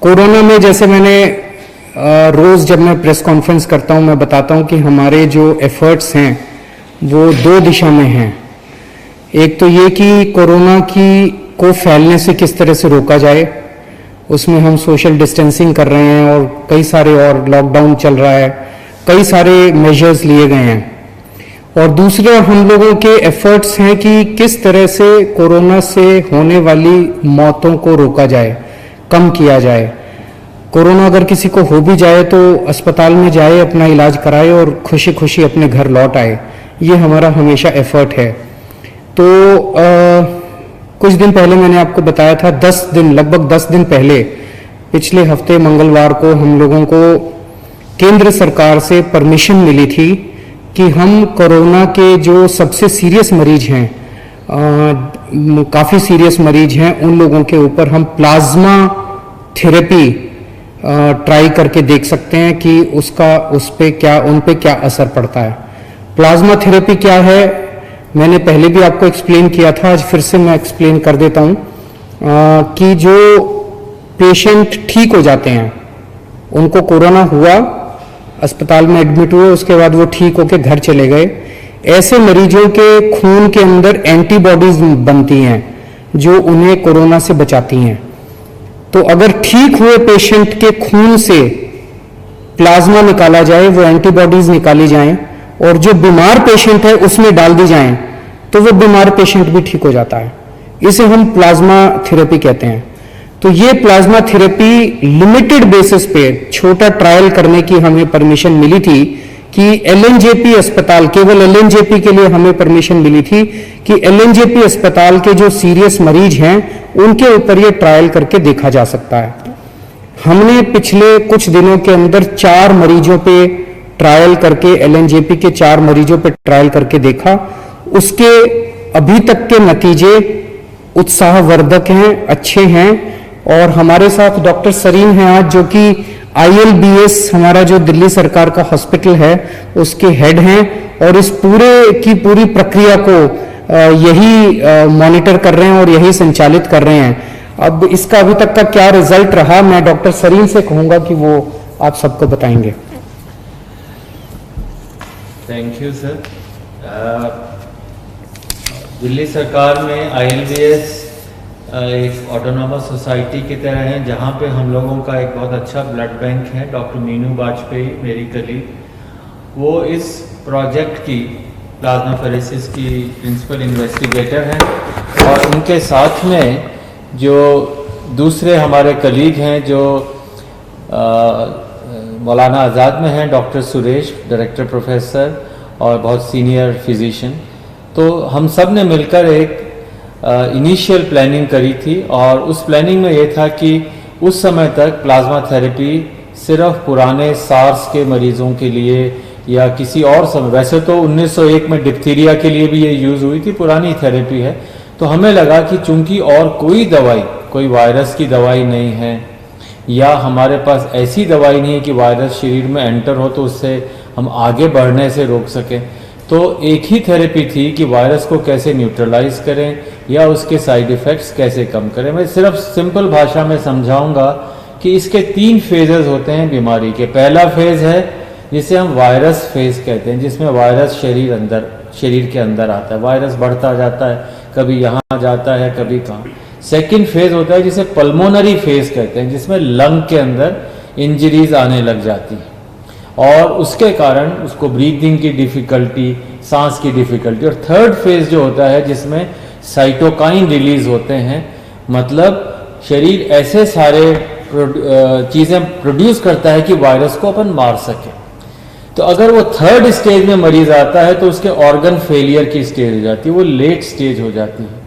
Corona में जैसे मैंने रोज़ जब मैं प्रेस कॉन्फ्रेंस करता हूं मैं बताता हूं कि हमारे जो एफर्ट्स हैं वो दो दिशा में हैं। एक तो ये कि कोरोना को फैलने से किस तरह से रोका जाए, उसमें हम सोशल डिस्टेंसिंग कर रहे हैं और कई सारे और लॉकडाउन चल रहा है, कई सारे मेजर्स लिए गए हैं। और दूसरे हम लोगों के एफर्ट्स हैं कि किस तरह से कोरोना से होने वाली मौतों को रोका जाए, कम किया जाए। कोरोना अगर किसी को हो भी जाए तो अस्पताल में जाए, अपना इलाज कराए और खुशी खुशी अपने घर लौट आए। ये हमारा हमेशा एफर्ट है। तो कुछ दिन पहले मैंने आपको बताया था, लगभग 10 दिन पहले, पिछले हफ्ते मंगलवार को हम लोगों को केंद्र सरकार से परमिशन मिली थी कि हम कोरोना के जो सबसे सीरियस मरीज हैं, काफ़ी सीरियस मरीज हैं, उन लोगों के ऊपर हम प्लाज्मा थेरेपी ट्राई करके देख सकते हैं कि उन पे क्या असर पड़ता है। प्लाज्मा थेरेपी क्या है, मैंने पहले भी आपको एक्सप्लेन किया था, आज फिर से मैं एक्सप्लेन कर देता हूं कि जो पेशेंट ठीक हो जाते हैं, उनको कोरोना हुआ, अस्पताल में एडमिट हुए, उसके बाद वो ठीक होकर घर चले गए, ऐसे मरीजों के खून के अंदर एंटीबॉडीज बनती हैं जो उन्हें कोरोना से बचाती हैं। तो अगर ठीक हुए पेशेंट के खून से प्लाज्मा निकाला जाए, वो एंटीबॉडीज निकाली जाएं और जो बीमार पेशेंट है उसमें डाल दी जाएं, तो वो बीमार पेशेंट भी ठीक हो जाता है। इसे हम प्लाज्मा थेरेपी कहते हैं। तो ये प्लाज्मा थेरेपी लिमिटेड बेसिस पे छोटा ट्रायल करने की हमें परमिशन मिली थी कि एलएनजेपी अस्पताल, केवल एलएनजेपी के लिए हमें परमिशन मिली थी कि एलएनजेपी अस्पताल के जो सीरियस मरीज हैं उनके ऊपर ये ट्रायल करके देखा जा सकता है। हमने पिछले कुछ दिनों के अंदर 4 मरीजों पे ट्रायल करके, एलएनजेपी के 4 मरीजों पे ट्रायल करके देखा। उसके अभी तक के नतीजे उत्साहवर्धक हैं, अच्छे हैं। और हमारे साथ डॉक्टर सरीन हैं आज, जो कि ILBS हमारा जो दिल्ली सरकार का हॉस्पिटल है उसके हेड हैं और इस पूरी प्रक्रिया को यही मॉनिटर कर रहे हैं और यही संचालित कर रहे हैं। अब इसका अभी तक का क्या रिजल्ट रहा, मैं डॉक्टर सरीन से कहूंगा कि वो आप सबको बताएंगे। Thank you sir. दिल्ली सरकार में ILBS एक ऑटोनॉमस सोसाइटी की तरह है, जहाँ पे हम लोगों का एक बहुत अच्छा ब्लड बैंक है। डॉक्टर मीनू वाजपेयी मेरी कलीग, वो इस प्रोजेक्ट की प्लाज्माफेरेसिस की प्रिंसिपल इन्वेस्टिगेटर हैं और उनके साथ में जो दूसरे हमारे कलीग हैं जो मौलाना आज़ाद में हैं, डॉक्टर सुरेश, डायरेक्टर प्रोफेसर और बहुत सीनियर फिजिशियन। तो हम सब ने मिलकर एक इनिशियल प्लानिंग करी थी और उस प्लानिंग में ये था कि उस समय तक प्लाज्मा थेरेपी सिर्फ पुराने सार्स के मरीजों के लिए या किसी और समय, वैसे तो 1901 में डिप्थीरिया के लिए भी ये यूज़ हुई थी, पुरानी थेरेपी है। तो हमें लगा कि चूंकि और कोई वायरस की दवाई नहीं है या हमारे पास ऐसी दवाई नहीं है कि वायरस शरीर में एंटर हो तो उससे हम आगे बढ़ने से रोक सकें, तो एक ही थेरेपी थी कि वायरस को कैसे न्यूट्रलाइज करें या उसके साइड इफ़ेक्ट्स कैसे कम करें। मैं सिर्फ सिंपल भाषा में समझाऊंगा कि इसके 3 फेजेस होते हैं बीमारी के। पहला फेज है जिसे हम वायरस फेज कहते हैं, जिसमें वायरस शरीर के अंदर आता है, वायरस बढ़ता जाता है, कभी यहाँ जाता है कभी कहाँ। सेकेंड फेज होता है जिसे पल्मोनरी फेज कहते हैं, जिसमें लंग के अंदर इंजरीज आने लग जाती हैं और उसके कारण उसको ब्रीदिंग की डिफ़िकल्टी, सांस की डिफ़िकल्टी। और थर्ड फेज जो होता है जिसमें साइटोकाइन रिलीज होते हैं, मतलब शरीर ऐसे सारे चीज़ें प्रोड्यूस करता है कि वायरस को अपन मार सके। तो अगर वो थर्ड स्टेज में मरीज आता है तो उसके ऑर्गन फेलियर की स्टेज हो जाती है, वो लेट स्टेज हो जाती है।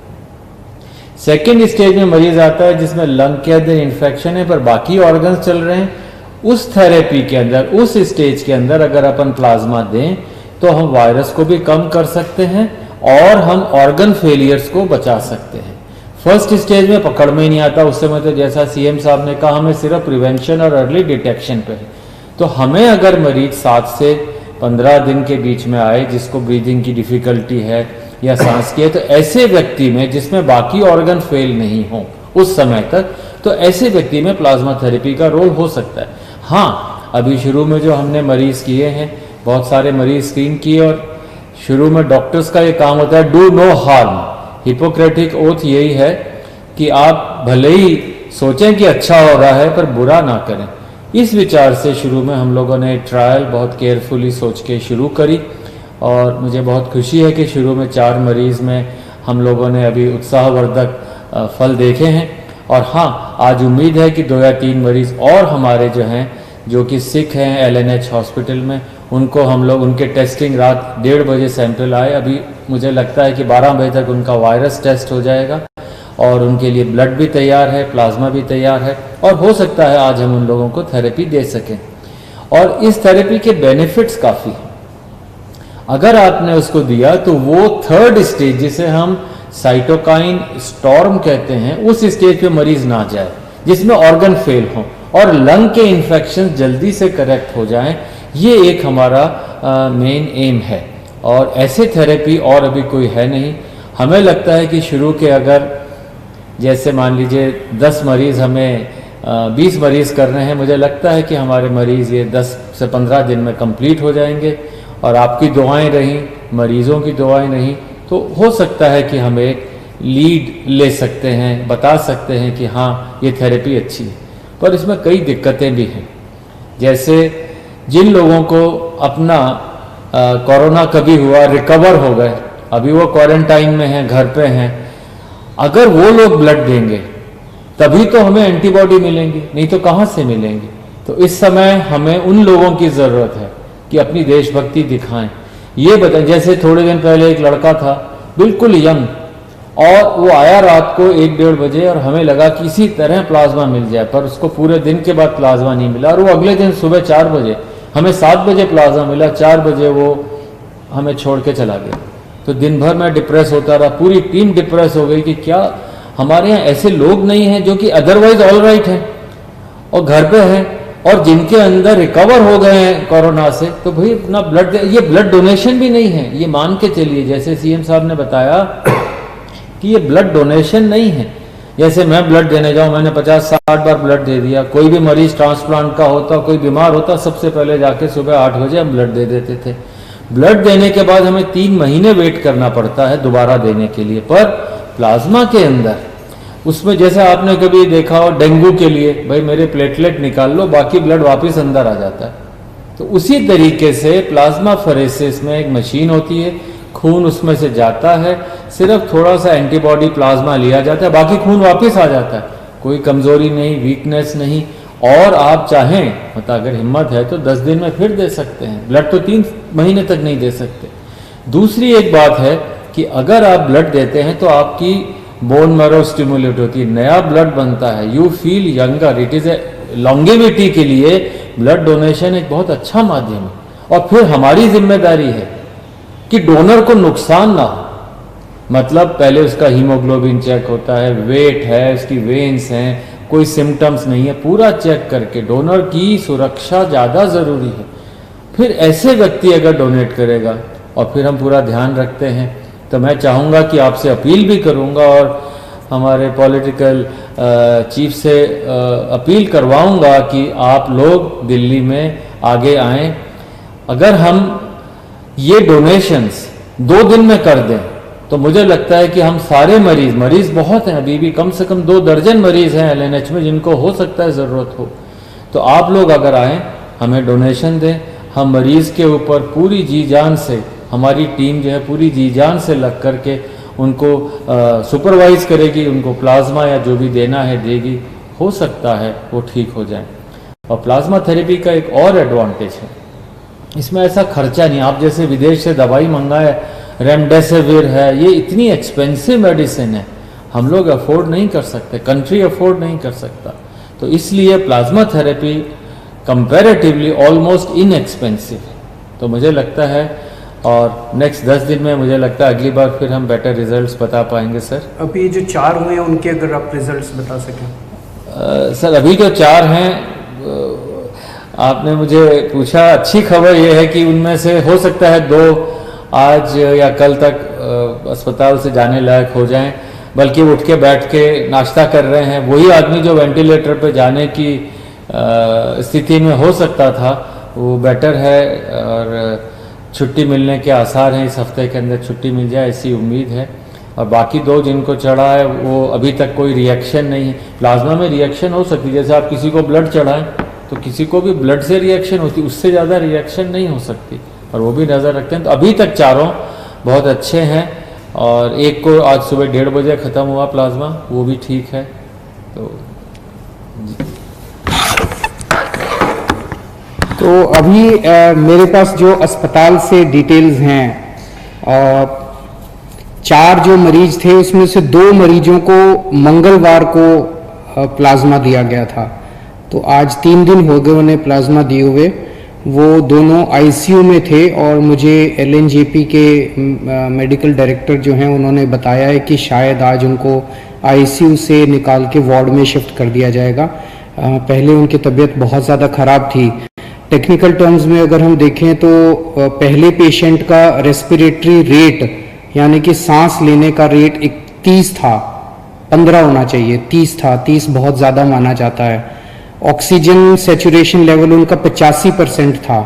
सेकेंड स्टेज में मरीज आता है जिसमें लंग के अंदर इन्फेक्शन है पर बाकी ऑर्गन्स चल रहे हैं। उस थेरेपी के अंदर, उस स्टेज के अंदर अगर अपन प्लाज्मा दें तो हम वायरस को भी कम कर सकते हैं और हम ऑर्गन फेलियर्स को बचा सकते हैं। फर्स्ट स्टेज में पकड़ में ही नहीं आता, उस समय तो जैसा CM साहब ने कहा हमें सिर्फ प्रिवेंशन और अर्ली डिटेक्शन पे है। तो हमें अगर मरीज 7 से 15 दिन के बीच में आए जिसको ब्रीदिंग की डिफ़िकल्टी है या सांस की है, तो ऐसे व्यक्ति में जिसमें बाकी ऑर्गन फेल नहीं हो उस समय तक तो ऐसे व्यक्ति में प्लाज्मा थेरेपी का रोल हो सकता है। हाँ, अभी शुरू में जो हमने मरीज किए हैं, बहुत सारे मरीज स्क्रीन किए, और शुरू में डॉक्टर्स का ये काम होता है do no harm. Hippocratic oath यही है कि आप भले ही सोचें कि अच्छा हो रहा है पर बुरा ना करें। इस विचार से शुरू में हम लोगों ने ट्रायल बहुत केयरफुली सोच के शुरू करी, और मुझे बहुत खुशी है कि शुरू में 4 मरीज में हम लोगों ने अभी उत्साहवर्धक फल देखे हैं। और हाँ, आज उम्मीद है कि 2 या 3 मरीज और हमारे जो हैं, जो कि सिक हैं LNH हॉस्पिटल में, उनको हम लोग उनके टेस्टिंग रात 1:30 बजे सैंपल आए, अभी मुझे लगता है कि 12 बजे तक उनका वायरस टेस्ट हो जाएगा, और उनके लिए ब्लड भी तैयार है, प्लाज्मा भी तैयार है, और हो सकता है आज हम उन लोगों को थेरेपी दे सकें। और इस थेरेपी के बेनिफिट्स काफ़ी हैं। अगर आपने उसको दिया तो वो 3rd स्टेज, जिसे हम साइटोकाइन स्टॉर्म कहते हैं, उस स्टेज पे मरीज ना जाए जिसमें ऑर्गन फेल हो और लंग के इन्फेक्शन जल्दी से करेक्ट हो जाएं। ये एक हमारा मेन एम है, और ऐसे थेरेपी और अभी कोई है नहीं। हमें लगता है कि शुरू के अगर जैसे मान लीजिए 10 मरीज हमें 20 मरीज कर रहे हैं, मुझे लगता है कि हमारे मरीज ये 10 से 15 दिन में कंप्लीट हो जाएंगे, और आपकी दुआएं रहीं, मरीजों की दुआएं रहीं, तो हो सकता है कि हम एक लीड ले सकते हैं, बता सकते हैं कि हाँ ये थेरेपी अच्छी है। पर इसमें कई दिक्कतें भी हैं, जैसे जिन लोगों को अपना कोरोना कभी हुआ, रिकवर हो गए, अभी वो क्वारंटाइन में हैं, घर पे हैं, अगर वो लोग ब्लड देंगे तभी तो हमें एंटीबॉडी मिलेंगी, नहीं तो कहाँ से मिलेंगी। तो इस समय हमें उन लोगों की ज़रूरत है कि अपनी देशभक्ति दिखाएं। ये बताएं, जैसे थोड़े दिन पहले एक लड़का था बिल्कुल यंग, और वो आया रात को 1-1:30 बजे, और हमें लगा कि इसी तरह प्लाज्मा मिल जाए, पर उसको पूरे दिन के बाद प्लाज्मा नहीं मिला, और वो अगले दिन सुबह 4 बजे, हमें 7 बजे प्लाज्मा मिला, 4 बजे वो हमें छोड़ के चला गया। तो दिन भर मैं डिप्रेस होता रहा, पूरी टीम डिप्रेस हो गई कि क्या हमारे यहाँ ऐसे लोग नहीं हैं जो कि अदरवाइज ऑल राइट हैं और घर पे हैं, और जिनके अंदर रिकवर हो गए हैं कोरोना से, तो भाई अपना ब्लड, ये ब्लड डोनेशन भी नहीं है, ये मान के चलिए, जैसे CM साहब ने बताया कि ये ब्लड डोनेशन नहीं है। जैसे मैं ब्लड देने जाऊं, मैंने 50-60 बार ब्लड दे दिया, कोई भी मरीज ट्रांसप्लांट का होता, कोई बीमार होता, सबसे पहले जाके सुबह 8 बजे हम ब्लड दे देते थे। ब्लड देने के बाद हमें 3 महीने वेट करना पड़ता है दोबारा देने के लिए। पर प्लाज्मा के अंदर, उसमें जैसे आपने कभी देखा हो डेंगू के लिए, भाई मेरे प्लेटलेट निकाल लो, बाकी ब्लड वापस अंदर आ जाता है। तो उसी तरीके से प्लाज्मा फेरेसिस में एक मशीन होती है, खून उसमें से जाता है, सिर्फ थोड़ा सा एंटीबॉडी प्लाज्मा लिया जाता है, बाकी खून वापस आ जाता है, कोई कमजोरी नहीं, वीकनेस नहीं। और आप चाहें, मतलब अगर हिम्मत है तो 10 दिन में फिर दे सकते हैं ब्लड, तो 3 महीने तक नहीं दे सकते। दूसरी एक बात है कि अगर आप ब्लड देते हैं तो आपकी बोन मैरो स्टिमुलेट होती है, नया ब्लड बनता है, you feel younger, it is a longevity के लिए ब्लड डोनेशन एक बहुत अच्छा माध्यम है। और फिर हमारी जिम्मेदारी है कि डोनर को नुकसान ना हो, मतलब पहले उसका हीमोग्लोबिन चेक होता है, वेट है, उसकी वेन्स हैं, कोई सिम्टम्स नहीं है, पूरा चेक करके डोनर की सुरक्षा ज़्यादा ज़रूरी है। फिर ऐसे व्यक्ति अगर डोनेट करेगा और फिर हम पूरा ध्यान रखते हैं, तो मैं चाहूँगा कि आपसे अपील भी करूँगा और हमारे पॉलिटिकल चीफ से अपील करवाऊँगा कि आप लोग दिल्ली में आगे आएँ। अगर हम ये डोनेशंस 2 दिन में कर दें तो मुझे लगता है कि हम सारे मरीज बहुत हैं, अभी भी कम से कम 2 दर्जन मरीज हैं LNH में जिनको हो सकता है ज़रूरत हो। तो आप लोग अगर आएँ, हमें डोनेशन दें, हम मरीज़ के ऊपर पूरी जी जान से, हमारी टीम जो है पूरी जी जान से लग करके उनको सुपरवाइज करेगी, उनको प्लाज्मा या जो भी देना है देगी, हो सकता है वो ठीक हो जाए। और प्लाज्मा थेरेपी का एक और एडवांटेज है, इसमें ऐसा खर्चा नहीं। आप जैसे विदेश से दवाई मंगाए, रेमडेसिविर है, ये इतनी एक्सपेंसिव मेडिसिन है, हम लोग अफोर्ड नहीं कर सकते, कंट्री अफोर्ड नहीं कर सकता। तो इसलिए plasma therapy comparatively almost inexpensive है। तो मुझे लगता है, और नेक्स्ट 10 दिन में मुझे लगता है अगली बार फिर हम बेटर रिजल्ट्स बता पाएंगे। सर अभी जो 4 हुए हैं उनके अगर आप रिजल्ट्स बता सकें। सर अभी जो 4 हैं, आपने मुझे पूछा, अच्छी खबर यह है कि उनमें से हो सकता है 2 आज या कल तक अस्पताल से जाने लायक हो जाएं। बल्कि उठ के बैठ के नाश्ता कर रहे हैं। वही आदमी जो वेंटिलेटर पे जाने की स्थिति में हो सकता था, वो बेटर है और छुट्टी मिलने के आसार हैं। इस हफ्ते के अंदर छुट्टी मिल जाए ऐसी उम्मीद है। और बाकी 2 जिनको चढ़ा है वो अभी तक कोई रिएक्शन नहीं है। प्लाज्मा में रिएक्शन हो सकती है, जैसे आप किसी को ब्लड चढ़ाएं तो किसी को भी ब्लड से रिएक्शन होती, उससे ज़्यादा रिएक्शन नहीं हो सकती, और वो भी नज़र रखते हैं। तो अभी तक चारों बहुत अच्छे हैं, और एक को आज सुबह 1:30 बजे ख़त्म हुआ प्लाज्मा, वो भी ठीक है। तो अभी मेरे पास जो अस्पताल से डिटेल्स हैं, 4 जो मरीज थे उसमें से 2 मरीजों को मंगलवार को प्लाज्मा दिया गया था। तो आज 3 दिन हो गए उन्हें प्लाज्मा दिए हुए। वो दोनों आईसीयू में थे, और मुझे एलएनजेपी के मेडिकल डायरेक्टर जो हैं उन्होंने बताया है कि शायद आज उनको आईसीयू से निकाल के वार्ड में शिफ्ट कर दिया जाएगा। पहले उनकी तबीयत बहुत ज़्यादा ख़राब थी। टेक्निकल टर्म्स में अगर हम देखें तो पहले पेशेंट का रेस्पिरेटरी रेट यानी कि सांस लेने का रेट 30 था, 15 होना चाहिए, 30 था। 30 बहुत ज़्यादा माना जाता है। ऑक्सीजन सेचुरेशन लेवल उनका 85% था,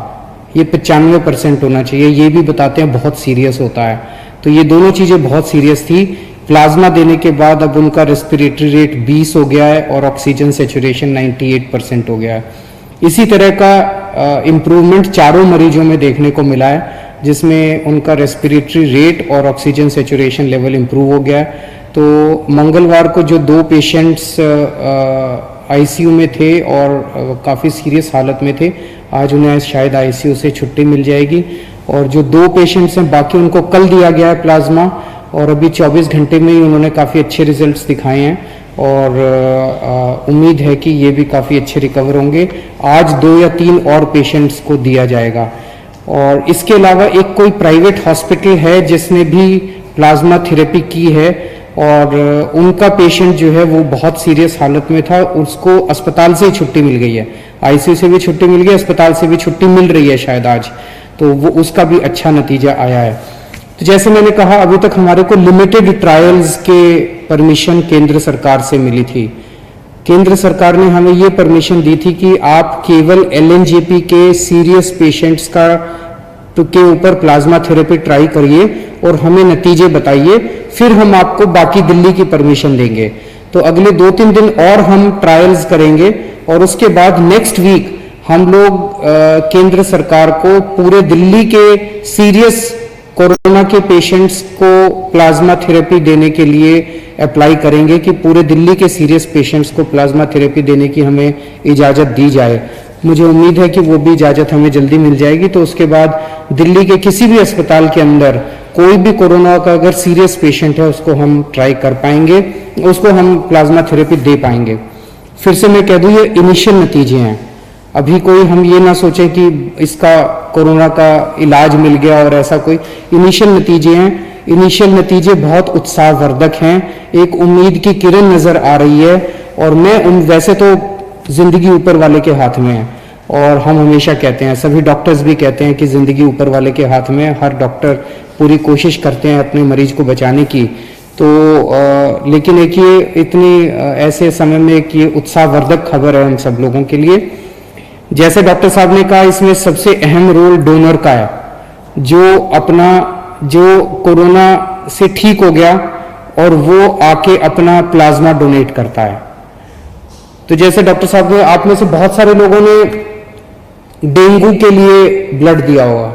ये 95% होना चाहिए। ये भी बताते हैं बहुत सीरियस होता है। तो ये दोनों चीज़ें बहुत सीरियस थी। प्लाज्मा देने के बाद अब उनका रेस्पिरेटरी रेट 20 हो गया है और ऑक्सीजन सेचुरेशन 98% हो गया है। इसी तरह का इम्प्रूवमेंट चारों मरीजों में देखने को मिला है, जिसमें उनका रेस्पिरेटरी रेट और ऑक्सीजन सेचुरेशन लेवल इम्प्रूव हो गया है। तो मंगलवार को जो 2 पेशेंट्स आईसीयू में थे और काफ़ी सीरियस हालत में थे, आज उन्हें शायद आईसीयू से छुट्टी मिल जाएगी। और जो 2 पेशेंट्स हैं बाकी उनको कल दिया गया है प्लाज्मा, और अभी 24 घंटे में ही उन्होंने काफ़ी अच्छे रिजल्ट्स दिखाए हैं, और उम्मीद है कि ये भी काफ़ी अच्छे रिकवर होंगे। आज 2 या 3 और पेशेंट्स को दिया जाएगा। और इसके अलावा एक कोई प्राइवेट हॉस्पिटल है जिसने भी प्लाज्मा थेरेपी की है, और उनका पेशेंट जो है वो बहुत सीरियस हालत में था, उसको अस्पताल से ही छुट्टी मिल गई है। आईसीयू से भी छुट्टी मिल गई, अस्पताल से भी छुट्टी मिल रही है शायद आज, तो वो उसका भी अच्छा नतीजा आया है। तो जैसे मैंने कहा, अभी तक हमारे को लिमिटेड ट्रायल्स के परमिशन केंद्र सरकार से मिली थी। केंद्र सरकार ने हमें ये परमिशन दी थी कि आप केवल एलएनजेपी के सीरियस पेशेंट्स के ऊपर प्लाज्मा थेरेपी ट्राई करिए और हमें नतीजे बताइए, फिर हम आपको बाकी दिल्ली की परमिशन देंगे। तो अगले 2-3 दिन और हम ट्रायल्स करेंगे, और उसके बाद नेक्स्ट वीक हम लोग केंद्र सरकार को पूरे दिल्ली के सीरियस कोरोना के पेशेंट्स को प्लाज्मा थेरेपी देने के लिए अप्लाई करेंगे कि पूरे दिल्ली के सीरियस पेशेंट्स को प्लाज्मा थेरेपी देने की हमें इजाज़त दी जाए। मुझे उम्मीद है कि वो भी इजाज़त हमें जल्दी मिल जाएगी। तो उसके बाद दिल्ली के किसी भी अस्पताल के अंदर कोई भी कोरोना का अगर सीरियस पेशेंट है उसको हम ट्राई कर पाएंगे, उसको हम प्लाज्मा थेरेपी दे पाएंगे। फिर से मैं कह दूं, ये इनिशियल नतीजे हैं। अभी कोई हम ये ना सोचें कि इसका कोरोना का इलाज मिल गया और ऐसा कोई, इनिशियल नतीजे हैं। इनिशियल नतीजे बहुत उत्साहवर्धक हैं, एक उम्मीद की किरण नजर आ रही है। और वैसे तो जिंदगी ऊपर वाले के हाथ में है, और हम हमेशा कहते हैं, सभी डॉक्टर्स भी कहते हैं कि जिंदगी ऊपर वाले के हाथ में है। हर डॉक्टर पूरी कोशिश करते हैं अपने मरीज को बचाने की। तो लेकिन एक ये इतनी ऐसे समय में एक ये उत्साहवर्धक खबर है हम सब लोगों के लिए। जैसे डॉक्टर साहब ने कहा, इसमें सबसे अहम रोल डोनर का है, जो कोरोना से ठीक हो गया और वो आके अपना प्लाज्मा डोनेट करता है। तो जैसे डॉक्टर साहब ने, आप में से बहुत सारे लोगों ने डेंगू के लिए ब्लड दिया होगा।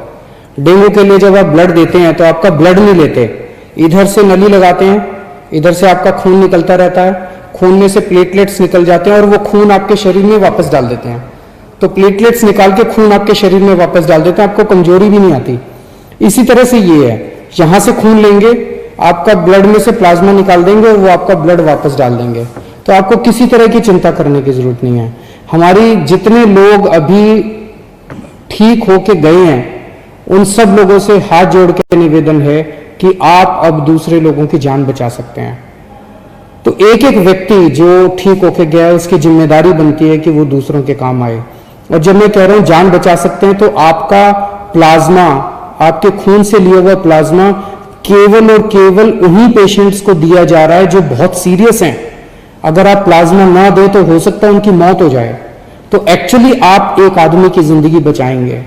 डेंगू के लिए जब आप ब्लड देते हैं तो आपका ब्लड नहीं लेते, इधर से नली लगाते हैं, इधर से आपका खून निकलता रहता है, खून में से प्लेटलेट्स निकल जाते हैं और वो खून आपके शरीर में वापस डाल देते हैं। तो प्लेटलेट्स निकाल के खून आपके शरीर में वापस डाल देते हैं, आपको कमजोरी भी नहीं आती। इसी तरह से ये है, यहां से खून लेंगे, आपका ब्लड में से प्लाज्मा निकाल देंगे और वो आपका ब्लड वापस डाल देंगे। तो आपको किसी तरह की चिंता करने की जरूरत नहीं है। हमारी जितने लोग अभी ठीक होके गए हैं, उन सब लोगों से हाथ जोड़ के निवेदन है कि आप अब दूसरे लोगों की जान बचा सकते हैं। तो एक एक व्यक्ति जो ठीक होके गया है, उसकी जिम्मेदारी बनती है कि वो दूसरों के काम आए। और जब मैं कह रहा हूं जान बचा सकते हैं, तो आपका प्लाज्मा, आपके खून से लिया हुआ प्लाज्मा केवल और केवल उन्हीं पेशेंट्स को दिया जा रहा है जो बहुत सीरियस हैं। अगर आप प्लाज्मा ना दो तो हो सकता है उनकी मौत हो जाए। तो एक्चुअली आप एक आदमी की जिंदगी बचाएंगे।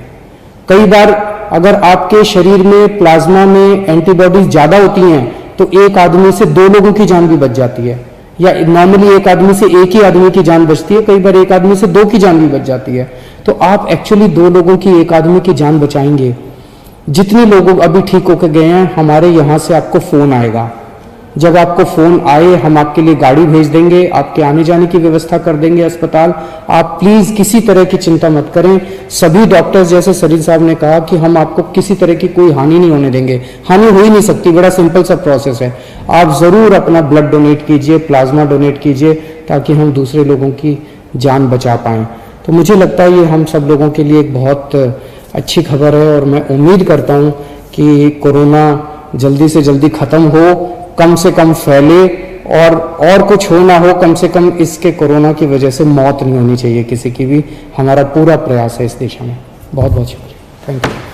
कई बार अगर आपके शरीर में प्लाज्मा में एंटीबॉडीज ज्यादा होती हैं तो एक आदमी से 2 लोगों की जान भी बच जाती है, या नॉर्मली एक आदमी से एक ही आदमी की जान बचती है, कई बार एक आदमी से 2 की जान भी बच जाती है। तो आप एक्चुअली 2 लोगों की, एक आदमी की जान बचाएंगे। जितने लोग अभी ठीक होकर गए हैं, हमारे यहाँ से आपको फोन आएगा। जब आपको फोन आए हम आपके लिए गाड़ी भेज देंगे, आपके आने जाने की व्यवस्था कर देंगे अस्पताल। आप प्लीज किसी तरह की चिंता मत करें। सभी डॉक्टर्स, जैसे सरीन साहब ने कहा कि हम आपको किसी तरह की कोई हानि नहीं होने देंगे। हानि हो ही नहीं सकती, बड़ा सिंपल सा प्रोसेस है। आप जरूर अपना ब्लड डोनेट कीजिए, प्लाज्मा डोनेट कीजिए, ताकि हम दूसरे लोगों की जान बचा पाएं। तो मुझे लगता है ये हम सब लोगों के लिए एक बहुत अच्छी खबर है, और मैं उम्मीद करता हूं कि कोरोना जल्दी से जल्दी खत्म हो, कम से कम फैले, और कुछ हो ना हो, कम से कम इसके कोरोना की वजह से मौत नहीं होनी चाहिए किसी की भी। हमारा पूरा प्रयास है इस दिशा में। बहुत बहुत शुक्रिया। Thank you.